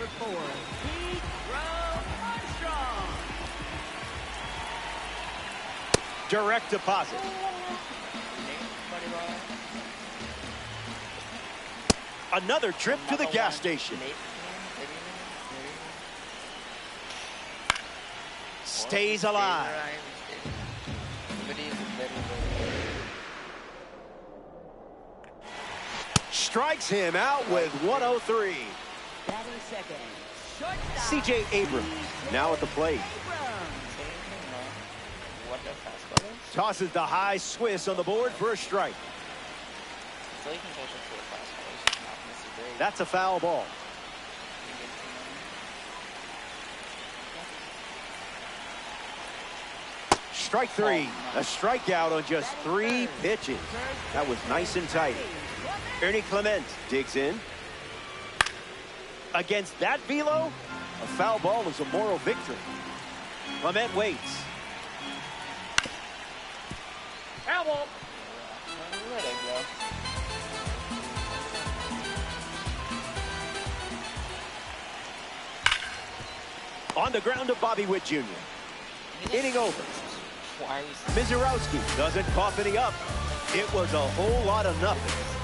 number 4, Pete Armstrong. Direct deposit. Another trip to the gas station. Stays alive. Strikes him out with 103. C.J. Abrams now at the plate. Tosses the high Swiss on the board for a strike. That's a foul ball. Strike 3. A strikeout on just 3 pitches. That was nice and tight. Ernie Clement digs in. Against that velo, a foul ball is a moral victory. Clement waits. Foul ball. On the ground to Bobby Witt Jr. Inning over. Mizorowski doesn't cough any up. It was a whole lot of nothing.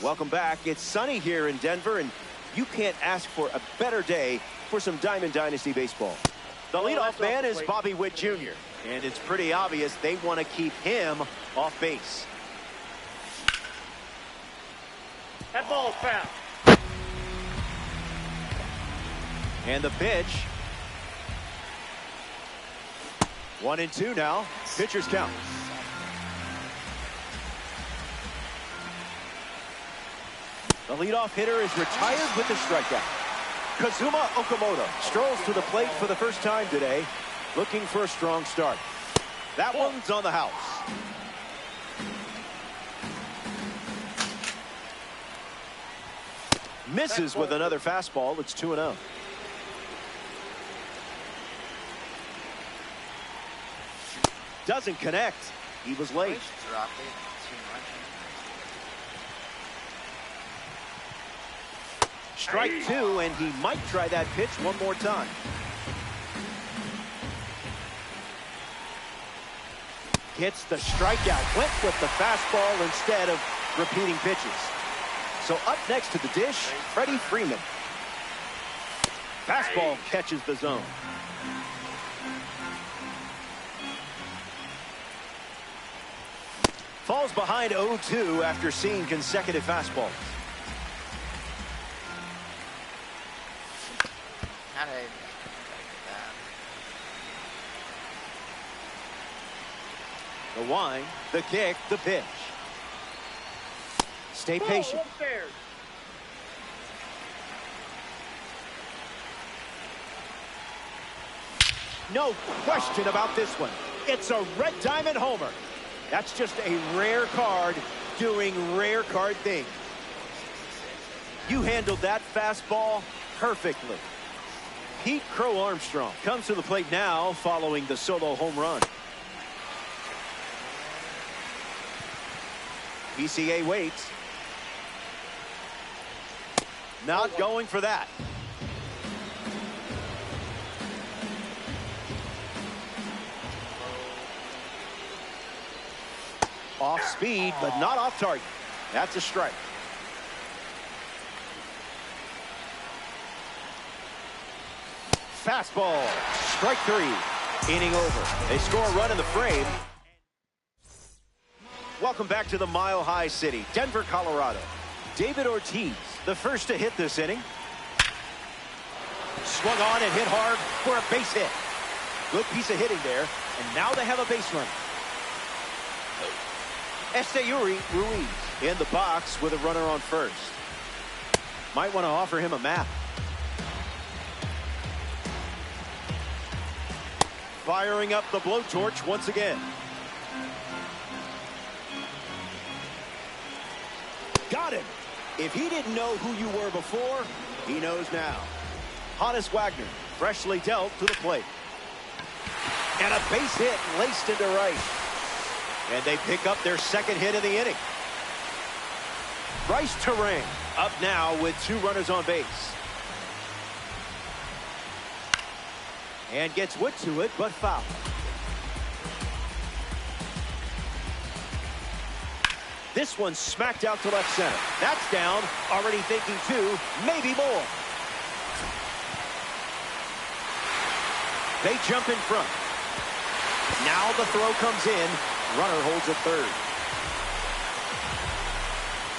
Welcome back. It's sunny here in Denver, and you can't ask for a better day for some Diamond Dynasty baseball. The leadoff man is Bobby Witt Jr., and it's pretty obvious they want to keep him off base. That ball's foul. And the pitch. 1-2 now. Pitcher's count. The leadoff hitter is retired with the strikeout. Kazuma Okamoto strolls to the plate for the first time today, looking for a strong start. That one's on the house. Misses with another fastball. It's 2-0. Doesn't connect. He was late. Strike 2, and he might try that pitch one more time. Gets the strikeout. Went with the fastball instead of repeating pitches. So up next to the dish, Freddie Freeman. Fastball catches the zone. Falls behind 0-2 after seeing consecutive fastballs. The wind, the kick, the pitch. Stay patient. No question about this one. It's a red diamond homer. That's just a rare card doing rare card things. You handled that fastball perfectly. Pete Crow Armstrong comes to the plate now following the solo home run. PCA waits. Not going for that. Off speed, but not off target. That's a strike. Fastball. Strike 3. Inning over. They score a run in the frame. Welcome back to the Mile High City, Denver, Colorado. David Ortiz, the first to hit this inning. Swung on and hit hard for a base hit. Good piece of hitting there, and now they have a base runner. Esteury Ruiz in the box with a runner on first. Might want to offer him a map. Firing up the blowtorch once again. Got him. If he didn't know who you were before, he knows now. Honus Wagner freshly dealt to the plate. And a base hit laced into right. And they pick up their second hit of the inning. Bryce Terang Up now with 2 runners on base. And gets wood to it, but foul. This one smacked out to left center. That's down. Already thinking 2, maybe more. They jump in front. Now the throw comes in. Runner holds at third.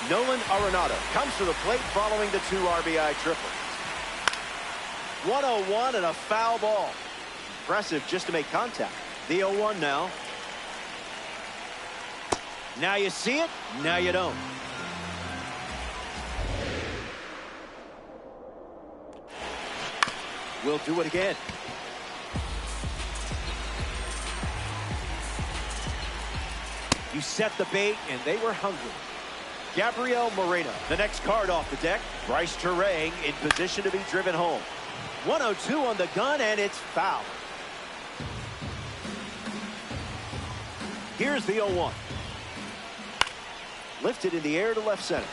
Nolan Arenado comes to the plate following the 2 RBI triple. 1-0-1 and a foul ball. Impressive just to make contact. The 0-1 now. Now you see it, now you don't. We'll do it again. You set the bait, and they were hungry. Gabriel Moreno, the next card off the deck. Bryce Turang in position to be driven home. 1-0-2 on the gun, and it's foul. Here's the 0-1. Lifted in the air to left center.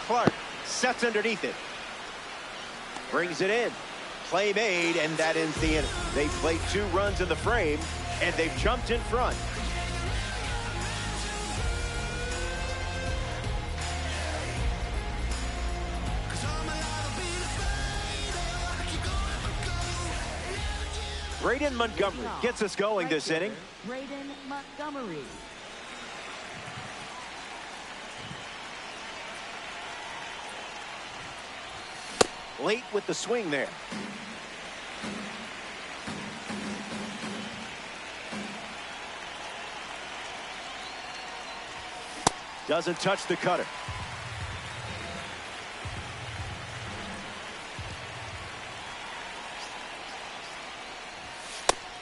Clark sets underneath it. Brings it in. Play made, and that ends the inning. They played 2 runs in the frame, and they've jumped in front. Braden Montgomery gets us going this inning. Braden Montgomery. Late with the swing there. Doesn't touch the cutter.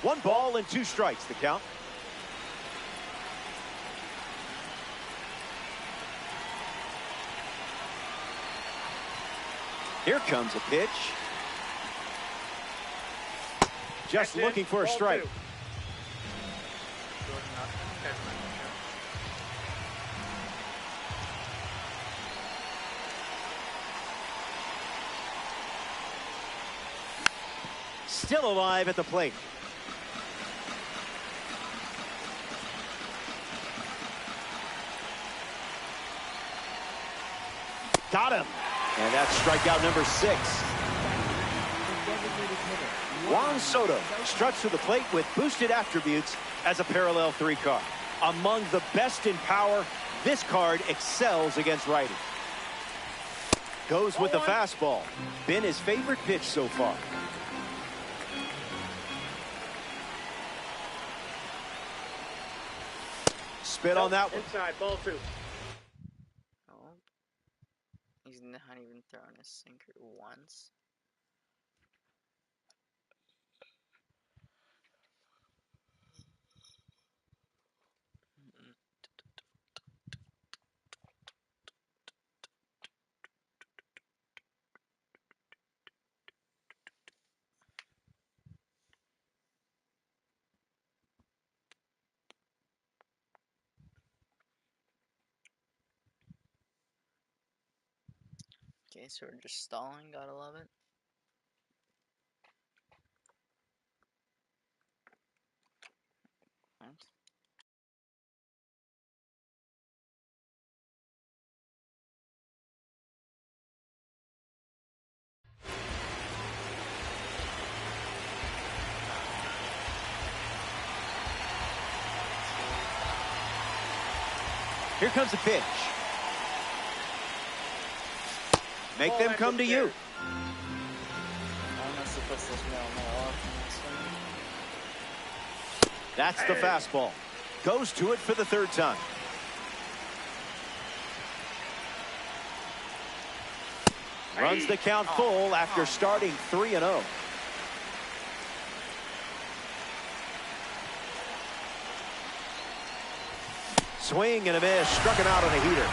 One ball and 2 strikes, the count. Here comes a pitch. Just looking for a strike. Still alive at the plate. Got him. And that's strikeout number 6. Juan Soto struts to the plate with boosted attributes as a parallel 3 card. Among the best in power, this card excels against righty. Goes with the fastball. Been his favorite pitch so far. Spit on that one. Inside, ball 2. He's not even thrown a sinker once. Okay, so we're just stalling, gotta love it. What? Here comes the pitch. Make them come to you. That's the fastball. Goes to it for the 3rd time. Runs the count full after starting 3-0. Swing and a miss. Struck him out on a heater.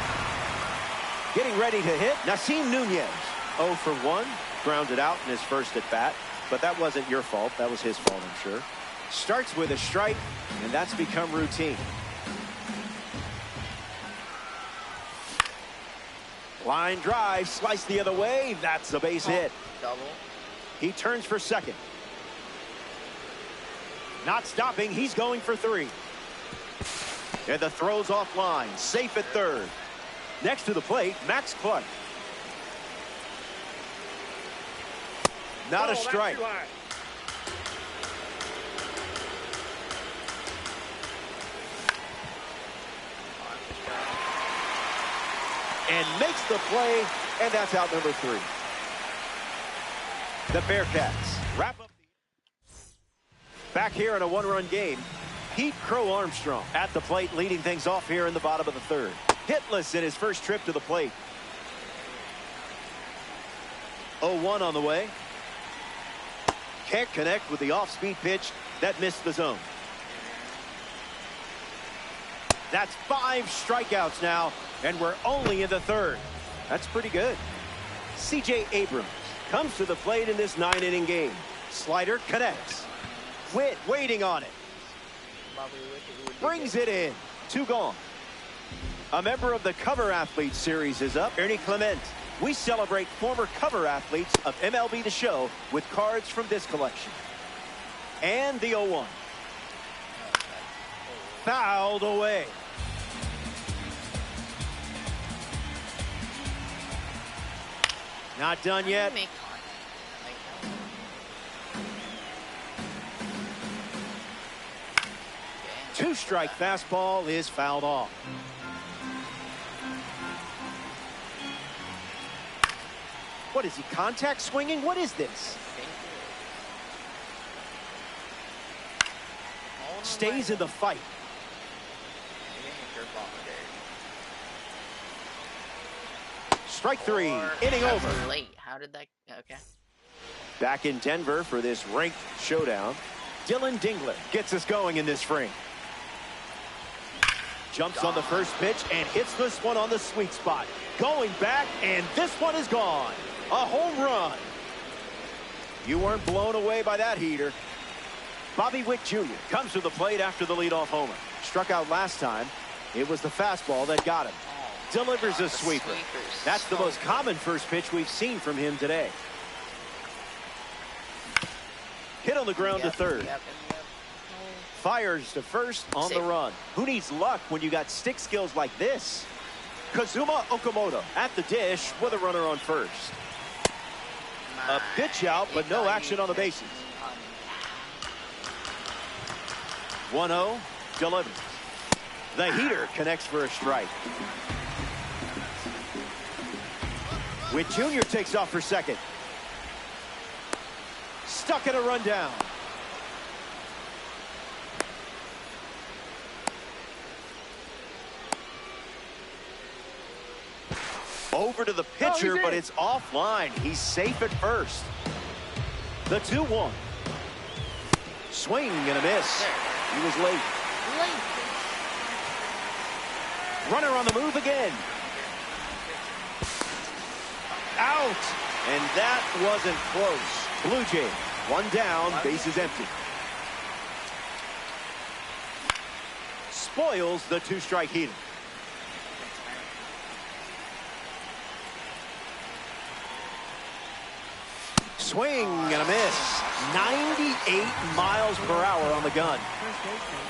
Getting ready to hit, Nasim Nunez. 0 for 1. Grounded out in his first at bat. But that wasn't your fault. That was his fault, I'm sure. Starts with a strike, and that's become routine. Line drive, slice the other way. That's a base hit. Double. He turns for second. Not stopping. He's going for 3. And the throw's offline. Safe at third. Next to the plate, Max Clark. Not a strike. And makes the play, and that's out number 3. The Bearcats wrap up. Back here in a 1-run game, Pete Crow Armstrong at the plate, leading things off here in the bottom of the 3rd. Hitless in his first trip to the plate. 0-1 on the way. Can't connect with the off-speed pitch that missed the zone. That's 5 strikeouts now, and we're only in the 3rd. That's pretty good. C.J. Abrams comes to the plate in this 9-inning game. Slider connects. Witt waiting on it. Brings it in. 2 gone. A member of the Cover Athletes series is up. Ernie Clement. We celebrate former cover athletes of MLB The Show with cards from this collection. And the 0-1. Fouled away. Not done yet. Two-strike fastball is fouled off. What is he, contact swinging? What is this? Stays in the fight. Strike 3, inning over. Late. How did that? Okay. Back in Denver for this ranked showdown. Dylan Dingler gets us going in this frame. Jumps on the first pitch and hits this one on the sweet spot. Going back, and this one is gone. A home run. You weren't blown away by that heater. Bobby Witt Jr. comes to the plate after the leadoff homer. Struck out last time. It was the fastball that got him. Delivers a sweeper. That's the most common first pitch we've seen from him today. Hit on the ground to third. Fires to first on the run. Who needs luck when you got stick skills like this? Kazuma Okamoto at the dish with a runner on first. A pitch out, but no action on the bases. 1-0, delivers. The heater connects for a strike. Witt Jr. takes off for second. Stuck in a rundown. Over to the pitcher, but it's offline. He's safe at first. The 2-1. Swing and a miss. He was late. Runner on the move again. Out. And that wasn't close. Blue Jays, 1 down, bases empty. Spoils the 2-strike heater. Swing and a miss. 98 miles per hour on the gun.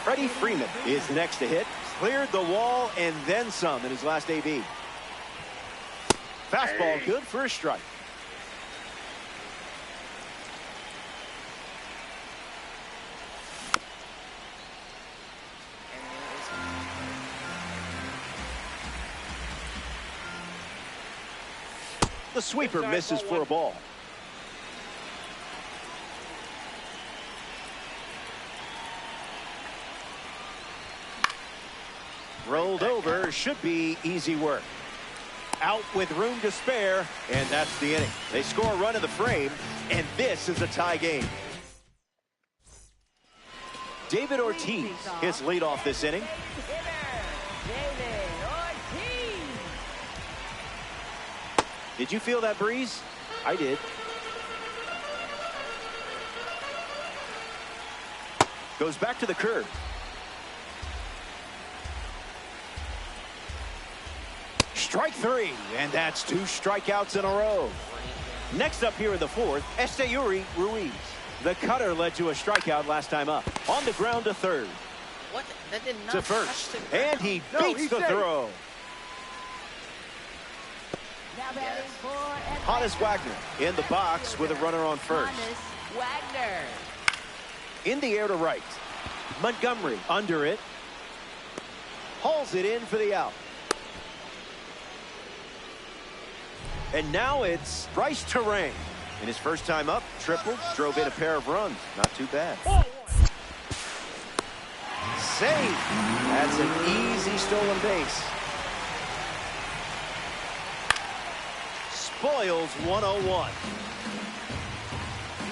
Freddie Freeman is the next to hit. Cleared the wall and then some in his last AB. Fastball good for a strike. The sweeper misses for a ball. Rolled over, should be easy work. Out with room to spare, and that's the inning. They score a run in the frame, and this is a tie game. David Ortiz hits leadoff this inning. Did you feel that breeze? I did. Goes back to the curve. Strike three, and that's 2 strikeouts in a row. Next up here in the fourth, Esteury Ruiz. The cutter led to a strikeout last time up. On the ground to third. What? That did not To touch first, the and ground. he No, beats he's the safe. throw. Now batting for Atlanta. Hannes Wagner in the box with a runner on first. Hannes Wagner. In the air to right. Montgomery under it. Hauls it in for the out. And now it's Bryce Terang. In his first time up, tripled, drove in a pair of runs. Not too bad. Save. That's an easy stolen base. Spoils 101.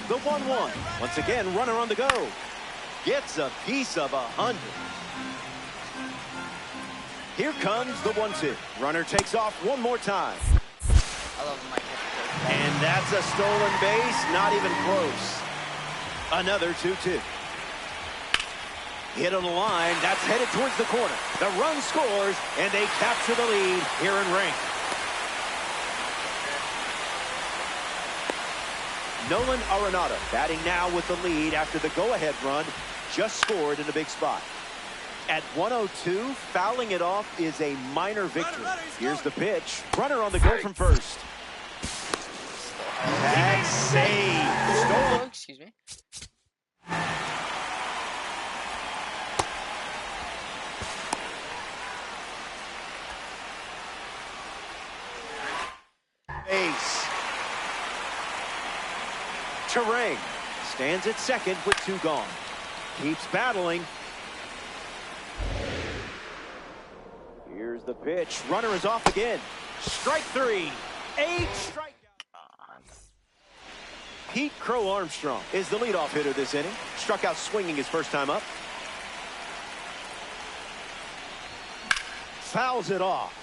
The 1-1. Once again, runner on the go. Gets a piece of 100. Here comes the 1-2. Runner takes off one more time. I love my catch. And that's a stolen base, not even close. Another 2-2. Hit on the line, that's headed towards the corner. The run scores, and they capture the lead here in Ring. Nolan Arenado batting now with the lead after the go-ahead run just scored in a big spot. At 102, fouling it off is a minor victory. Here's the pitch. Runner on the go from first. That's saved. Oh, Stolen. excuse me. Base. Terang stands at second with 2 gone. Keeps battling. Here's the pitch. Runner is off again. Strike 3. 8 strikeouts. Pete Crow Armstrong is the leadoff hitter this inning. Struck out swinging his first time up. Fouls it off.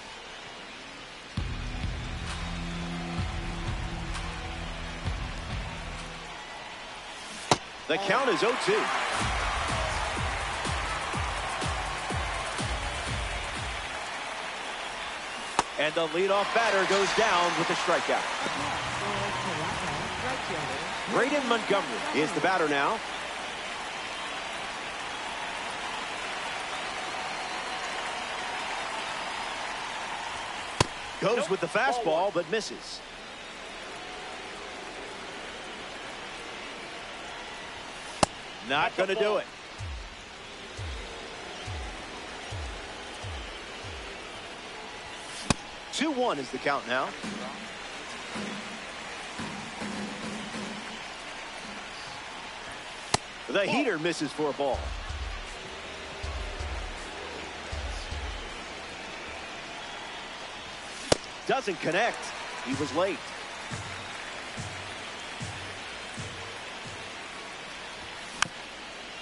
The count is 0-2. And the leadoff batter goes down with a strikeout. Braden Montgomery is the batter now. Goes with the fastball, but misses. Not going to do it. Two-1 is the count now. The heater misses for a ball. Doesn't connect. He was late.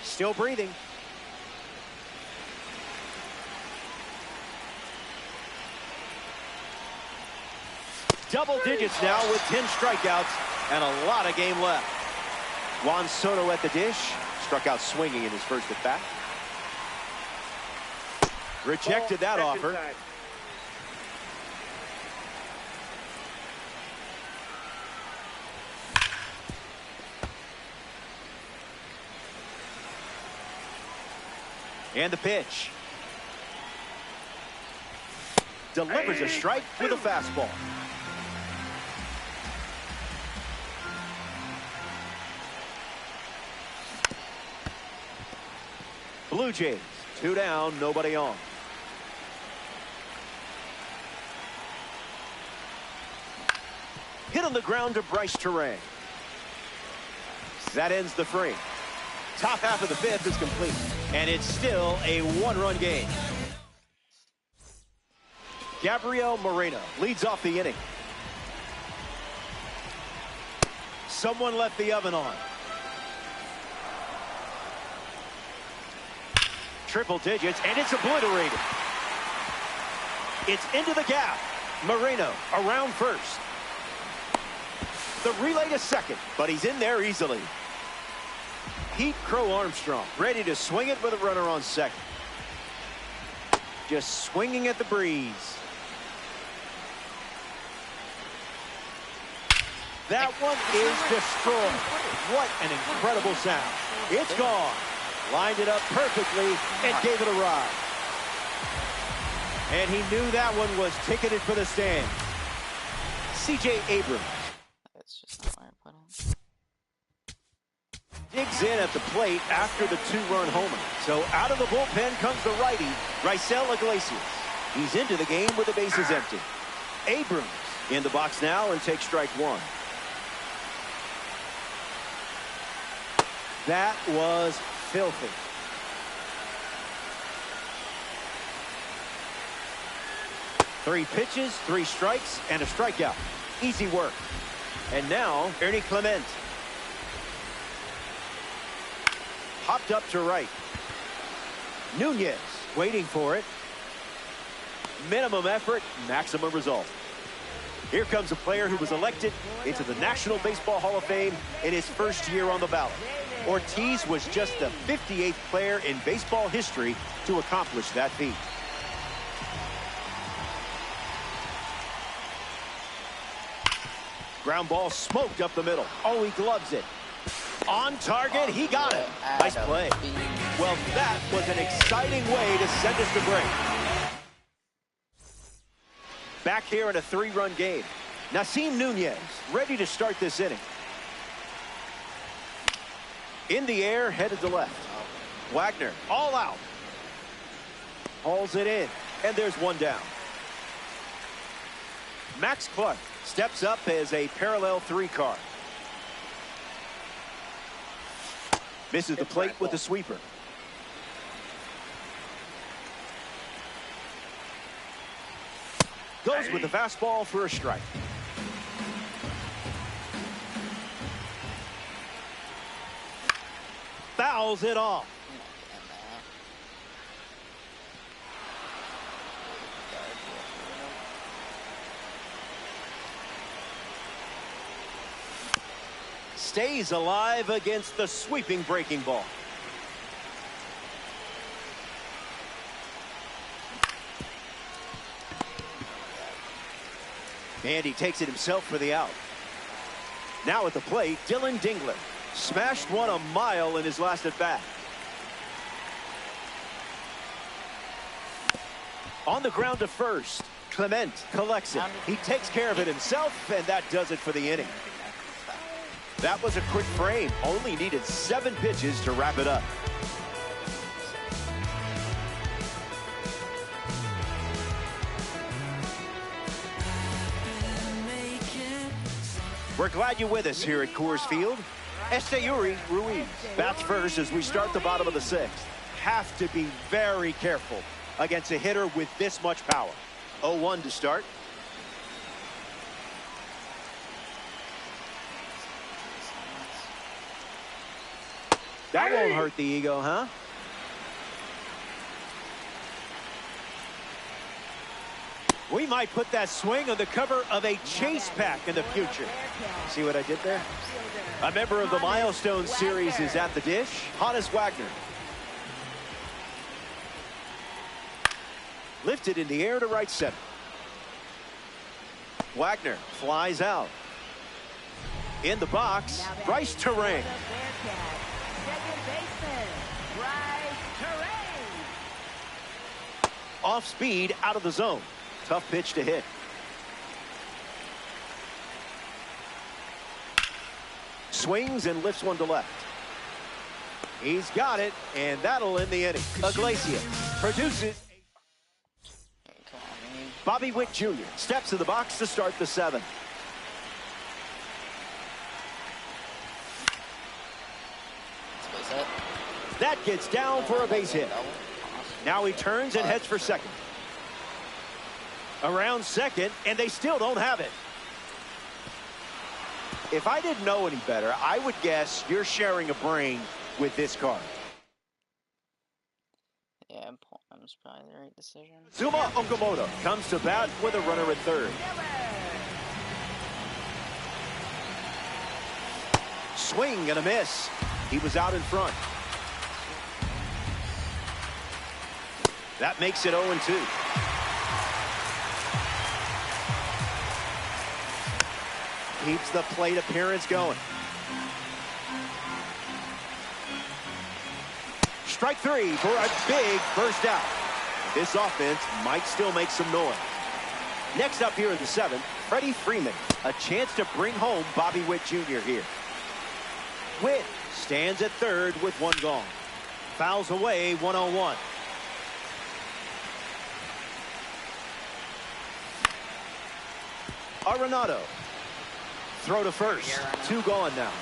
Still breathing. Double digits now with 10 strikeouts and a lot of game left. Juan Soto at the dish. Struck out swinging in his first at bat. Rejected that offer. And the pitch. Delivers a strike with a fastball. Blue Jays, 2 down, nobody on. Hit on the ground to Bryce Terang. That ends the frame. Top half of the 5th is complete, and it's still a 1-run game. Gabriel Moreno leads off the inning. Someone left the oven on. Triple digits, and it's obliterated. It's into the gap. Moreno around first. The relay to second, but he's in there easily. Pete Crow Armstrong ready to swing it with a runner on second. Just swinging at the breeze. That one is destroyed. What an incredible sound. It's gone. Lined it up perfectly and gave it a ride. And he knew that one was ticketed for the stand. C.J. Abrams. That's just not where I put him. Digs in at the plate after the two-run homer. So out of the bullpen comes the righty, Raisel Iglesias. He's into the game with the bases empty. Abrams in the box now and takes strike one. That was filthy. Three pitches, three strikes, and a strikeout. Easy work. And now, Ernie Clement. Hopped up to right. Nunez waiting for it. Minimum effort, maximum result. Here comes a player who was elected into the National Baseball Hall of Fame in his first year on the ballot. Ortiz was just the 58th player in baseball history to accomplish that feat. Ground ball smoked up the middle. Oh, he gloves it. On target, he got it. Nice play. Well, that was an exciting way to send us to break. Back here in a three-run game. Nasim Nunez ready to start this inning. In the air, headed to left. Wagner, all out. Hauls it in, and there's one down. Max Clark steps up as a parallel three card. Misses the plate with the sweeper. Goes with the fastball for a strike. Fouls it off. Stays alive against the sweeping breaking ball. And he takes it himself for the out. Now at the plate, Dylan Dingler. Smashed one a mile in his last at bat. On the ground to first. Clement collects it. He takes care of it himself, and that does it for the inning. That was a quick frame. Only needed 7 pitches to wrap it up. We're glad you're with us here at Coors Field. Esteury Ruiz bats first as we start the bottom of the 6th. Have to be very careful against a hitter with this much power. 0-1 to start. That won't hurt the ego, huh? We might put that swing on the cover of a chase pack in the future. See what I did there? A member of the Milestone series is at the dish. Hannes Wagner. Lifted in the air to right center. Wagner flies out. In the box, Bryce Terrain. Off speed, out of the zone. Tough pitch to hit. Swings and lifts one to left. He's got it, and that'll end the inning. Iglesias produces. Bobby Witt Jr. steps to the box to start the 7th. That gets down for a base hit. Now he turns and heads for second. Around second, and they still don't have it. If I didn't know any better, I would guess you're sharing a brain with this card. Yeah, Pullman's probably the right decision. Zuma Okamoto comes to bat with a runner at third. Swing and a miss. He was out in front. That makes it 0-2. Keeps the plate appearance going. Strike three for a big first out. This offense might still make some noise. Next up here in the seventh, Freddie Freeman. A chance to bring home Bobby Witt Jr. here. Witt stands at third with one gone. Fouls away 1-on-1. Arenado. Throw to first. Two gone now.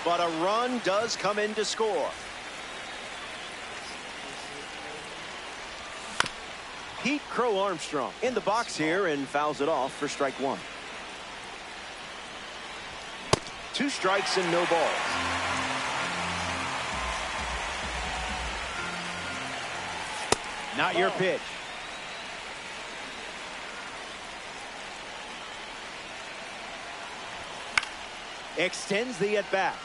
But a run does come in to score. Pete Crow Armstrong in the box here and fouls it off for strike one. Two strikes and no balls. Not your pitch. Extends the at-bat.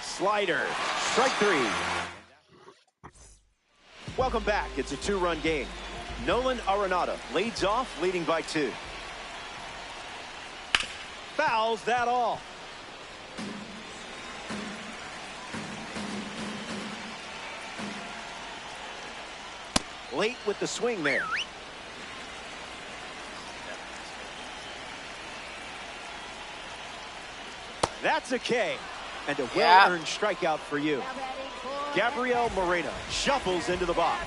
Slider. Strike three. Welcome back. It's a two-run game. Nolan Arenado leads off, leading by 2. Fouls that all. Late with the swing there. That's a K. And a well-earned strikeout for you. Gabriel Moreno shuffles into the box.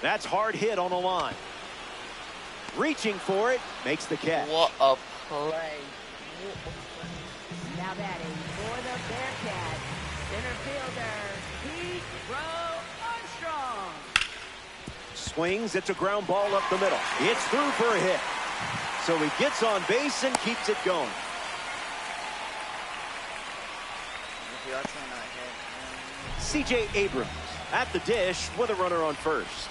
That's hard hit on the line. Reaching for it, makes the catch. What a play. Now batting for the Bearcats, center fielder, Pete Crow Armstrong. Swings, it's a ground ball up the middle. It's through for a hit. So he gets on base and keeps it going. C.J. Abrams at the dish with a runner on first.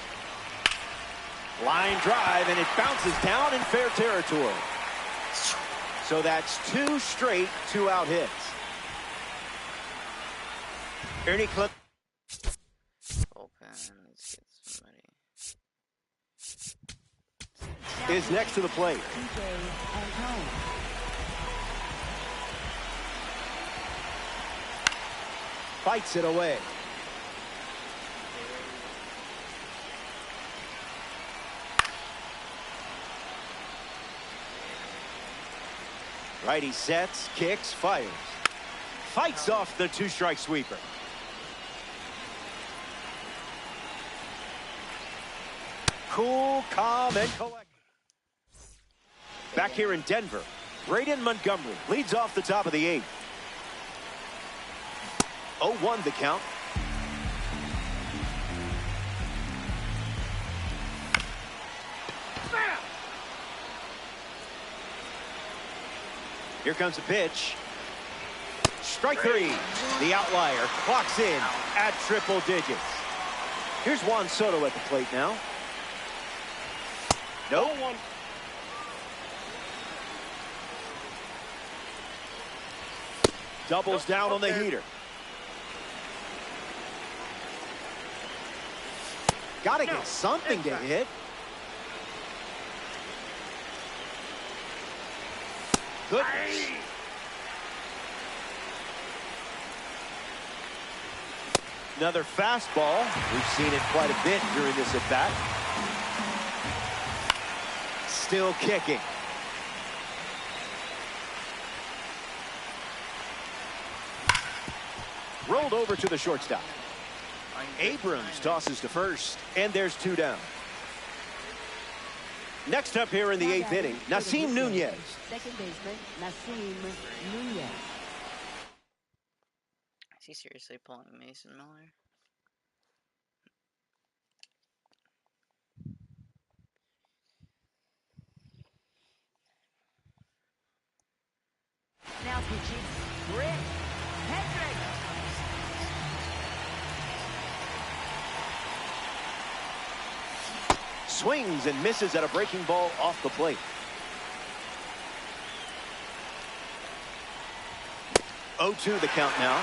Line drive, and it bounces down in fair territory. So that's 2 straight 2-out hits. Ernie Clip. Is next to the plate. Fights it away. Righty sets, kicks, fires. Fights off the 2-strike sweeper. Cool, calm, and collected. Back here in Denver, Braden Montgomery leads off the top of the 8th. 0-1 the count. Here comes a pitch. Strike 3. The outlier clocks in at triple digits. Here's Juan Soto at the plate now. No one. Doubles down on the heater. Gotta get something to hit. Goodness. Another fastball. We've seen it quite a bit during this at-bat. Still kicking. Rolled over to the shortstop. Abrams tosses to first, and there's 2 down. Next up here in the 8th inning, Nasim Nunez. Second baseman, Nasim Nunez. Is he seriously pulling Mason Miller? Now pitching, Britt Hendricks. Swings and misses at a breaking ball off the plate. Oh, 2 the count now.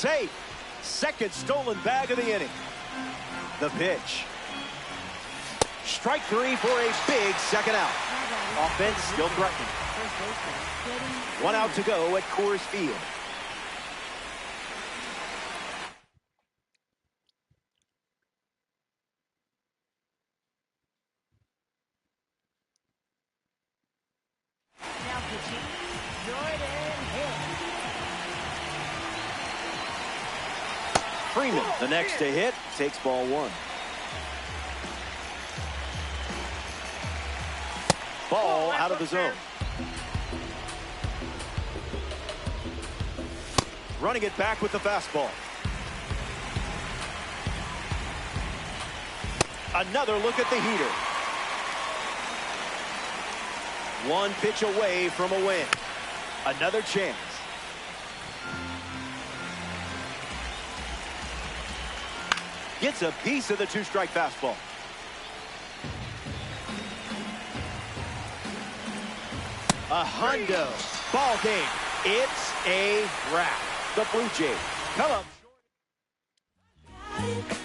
safe. Second stolen bag of the inning. The pitch. Strike three for a big second out. Offense still threatening. One out to go at Coors Field. Now pitching, Jordan Hill. Freeman, the next to hit, takes ball one. Ball out of the zone. Running it back with the fastball. Another look at the heater. One pitch away from a win. Another chance. Gets a piece of the two-strike fastball. A hundo. Ball game. It's a wrap. The Blue Jays come up short.